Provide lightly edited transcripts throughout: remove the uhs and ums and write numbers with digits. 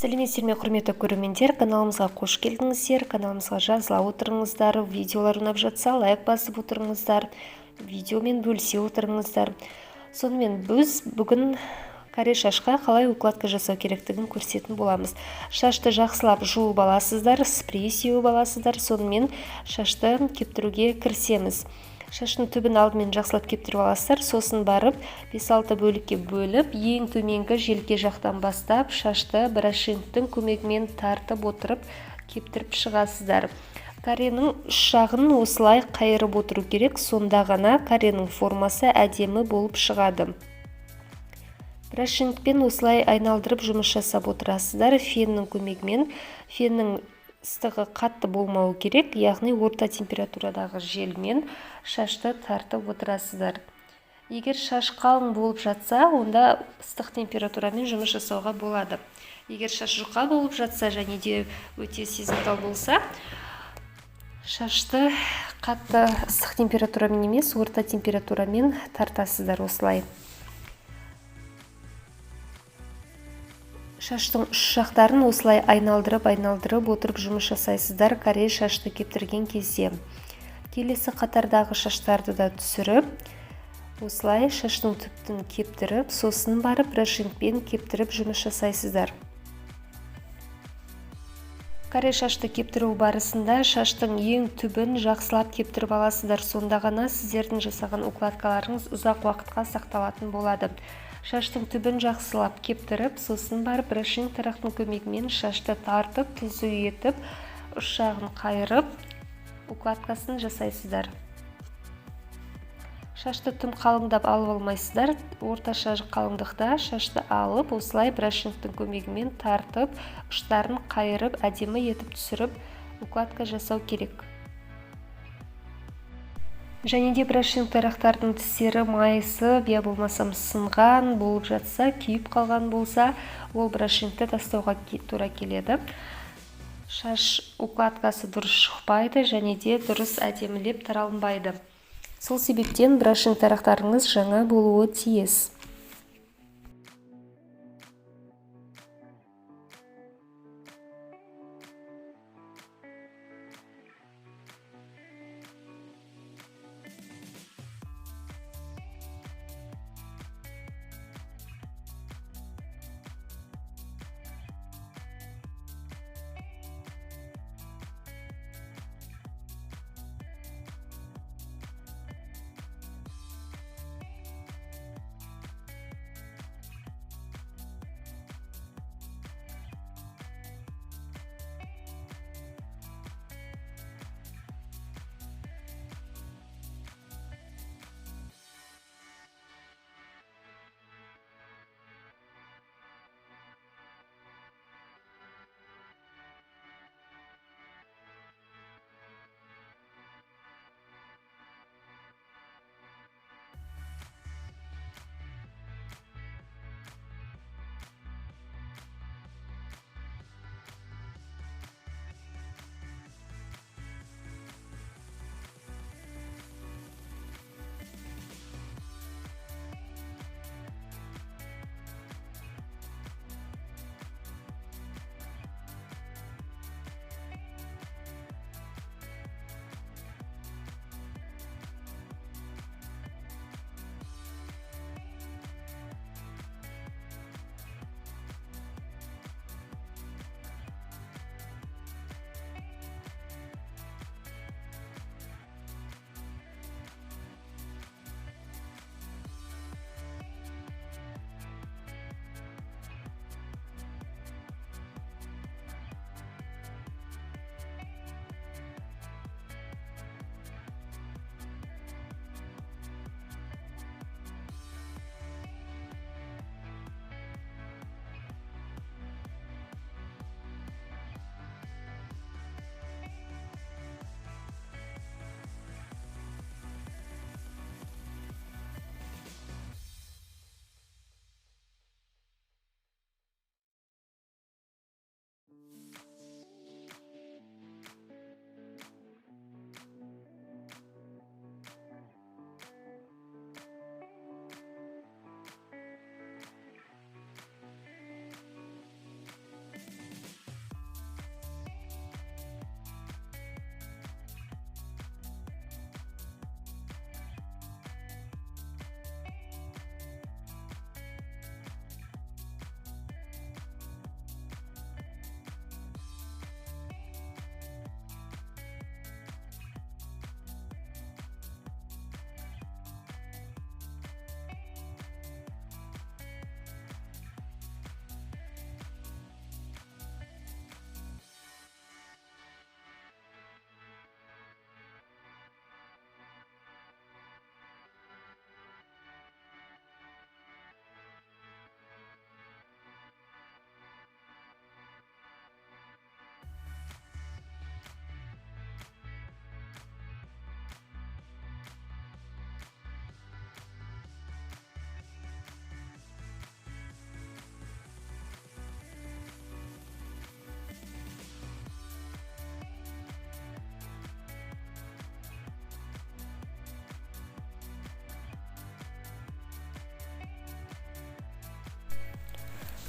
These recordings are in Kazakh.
Сәлеметсіздер ме, құрметті көрермендер, каналымызға қош келдіңіздер. Каналымызға жазыла отырыңыздар, видеолар ұнап жатса лайк басып отырыңыздар, видеомен бөлісе отырыңыздар. Сонымен біз бүгін каре шашқа қалай укладка жасау керектігін көрсететін боламыз. Шашты жақсылап жуып аласыздар, спрей сеуіп аласыздар, сонымен шашты кептіруге кірісеміз. Шаштың түбін алдымен жақсылап кептіріп аласыздар, сосын барып 5-6 бөлікке бөліп, ең төменгі желке жақтан бастап шашты брашингтің көмегімен тартып отырып кептіріп шығасыздар. Каренің үш жағын осылай қайырып отыру керек, сонда ғана каренің формасы әдемі болып шығады. Брашингпен осылай айналдырып жұмыс жасап отырасыздар феннің көмегімен. Феннің ыстығы қатты болмауы керек, яғни орта температурадағы желмен шашты тартып отырасыздар. Егер шаш қалың болып жатса, онда ыстық температурамен жұмыс жасауға болады. Егер шаш жұқа болып жатса және де өте сезімтал болса, шашты қатты ыстық температурамен емес, орта температурамен тартасыздар осылай. Шаштың үш жақтарын осылай айналдырып отырып жұмыс жасайсыздар каре шашты кептірген кезде. Келесі қатардағы шаштарды да түсіріп, осылай шаштың түптін кептіріп, сосын барып брашингпен кептіріп жұмыс жасайсыздар. Каре шашты кептіру барысында шаштың ең түбін жақсылап кептіріп аласыздар, сонда ғана сіздердің жасаған укладкаларыңыз ұзақ уақытқа сақталатын болады. Шаштың түбін жақсылап кептіріп, сосын барып брашинг тарақтың көмегімен шашты тартып, түзу етіп, үш жағын қайырып, укладкасын жасайсыздар. Шашты тым қалыңдап алып алмайсыздар, орташа қалыңдықта шашты алып, осылай брашингтің көмегімен тартып, ұштарын қайырып, әдемі етіп түсіріп, укладка жасау керек. Және де брашинг тарақтардың тістері майысып, я болмасам сынған болып жатса, күйіп қалған болса, ол брашингті тастауға тура келеді. Шаш укладкасы дұрыс шықпайды және де дұрыс әдемілеп таралынбайды. Сол себептен брашинг тарақтарыңыз жаңа болуы тиіс.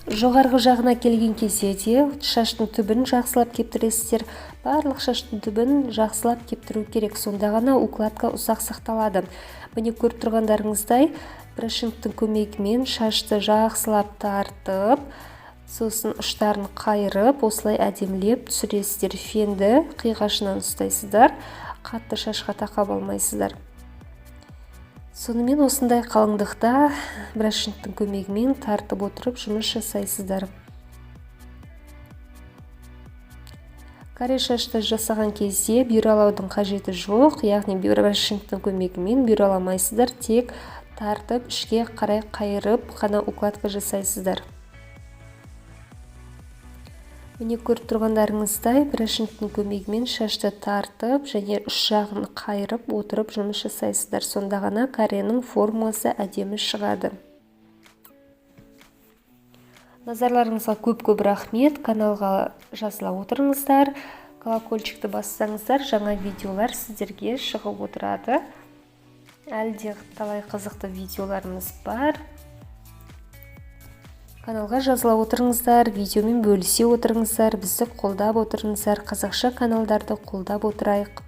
жоғарғы жағына келген кезде де шаштың түбін жақсылап кептіресіздер. Барлық шаштың түбін жақсылап кептіру керек, сонда ғана укладка ұзақ сақталады. Міне көріп тұрғандарыңыздай брашингтің көмегімен шашты жақсылап тартып, сосын ұштарын қайырып, осылай әдемілеп түсіресіздер. Фенді қиғашынан ұстайсыздар, қатты шашқа тақап алмайсыздар. Сонымен осындай қалыңдықта брашингтің көмегімен тартып отырып жұмыс жасайсыздар. Каре шашты жасаған кезде бүйралаудың қажеті жоқ, яғни брашингтің көмегімен бүйраламайсыздар, тек тартып ішке қарай қайырып қана укладка жасайсыздар. Міне көріп тұрғандарыңыздай брашингтің көмегімен шашты тартып және үш жағын қайырып отырып жұмыс жасайсыздар. Сонда ғана каренің формасы әдемі шығады. Назарларыңызға көп рахмет. Каналға жазыла отырыңыздар. Колокольчикті бассаңыздар, жаңа видеолар сіздерге шығып отырады. Әлде талай қызықты видеоларымыз бар. Каналға жазыла отырыңыздар, видеомен бөлісе отырыңыздар, бізді қолдап отырыңыздар, қазақша каналдарды қолдап отырайық.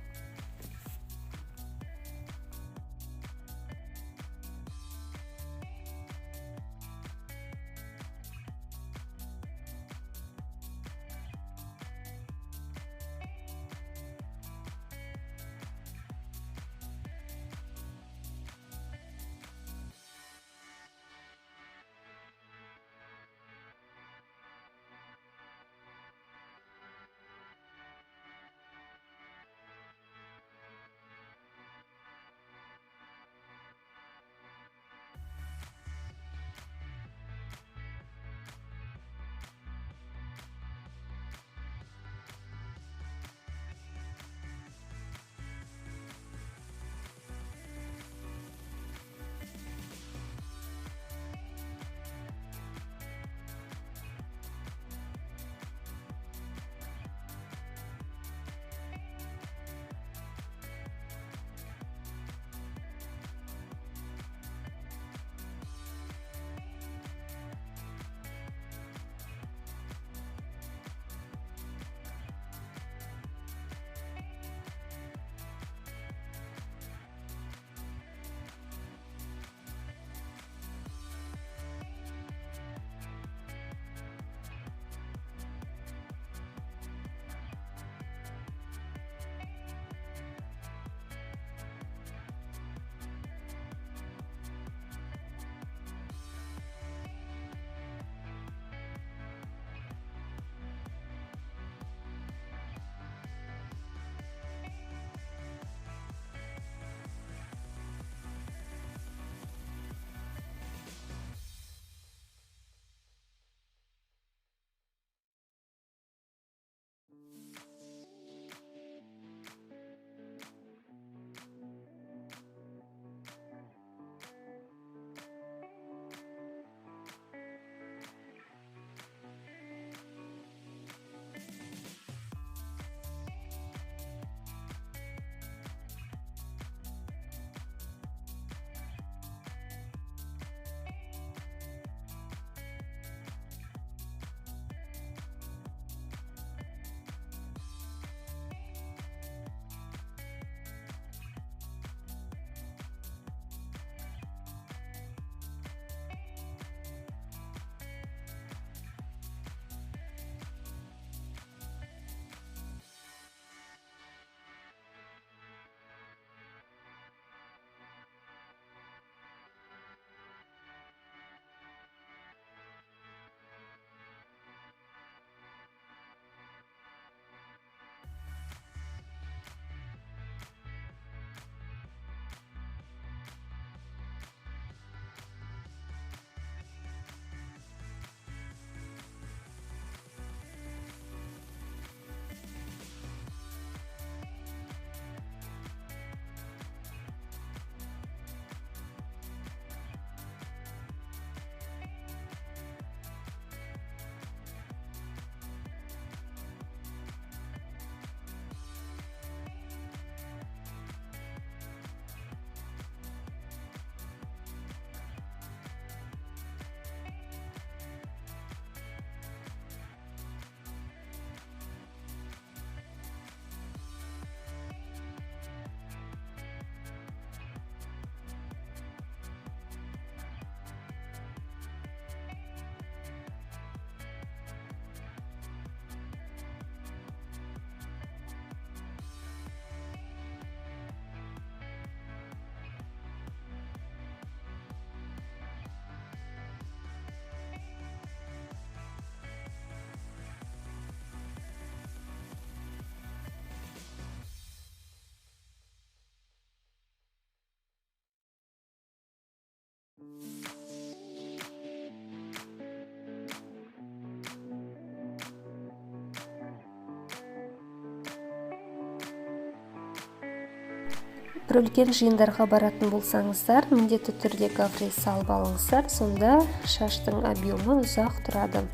бір үлкен жиындарға баратын болсаңыздар, міндетті түрде гофре салып алыңыздар, сонда шаштың объемы ұзақ тұрады,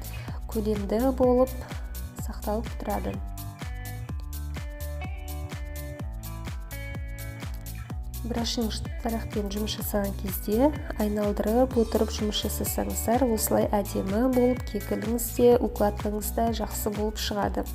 көлемді болып сақталып тұрады. Брашинг тарақпен жұмыс жасаған кезде айналдырып отырып жұмыс жасасаңыздар, осылай әдемі болып, кекіліңіз де, укладкаңыз да жақсы болып шығады.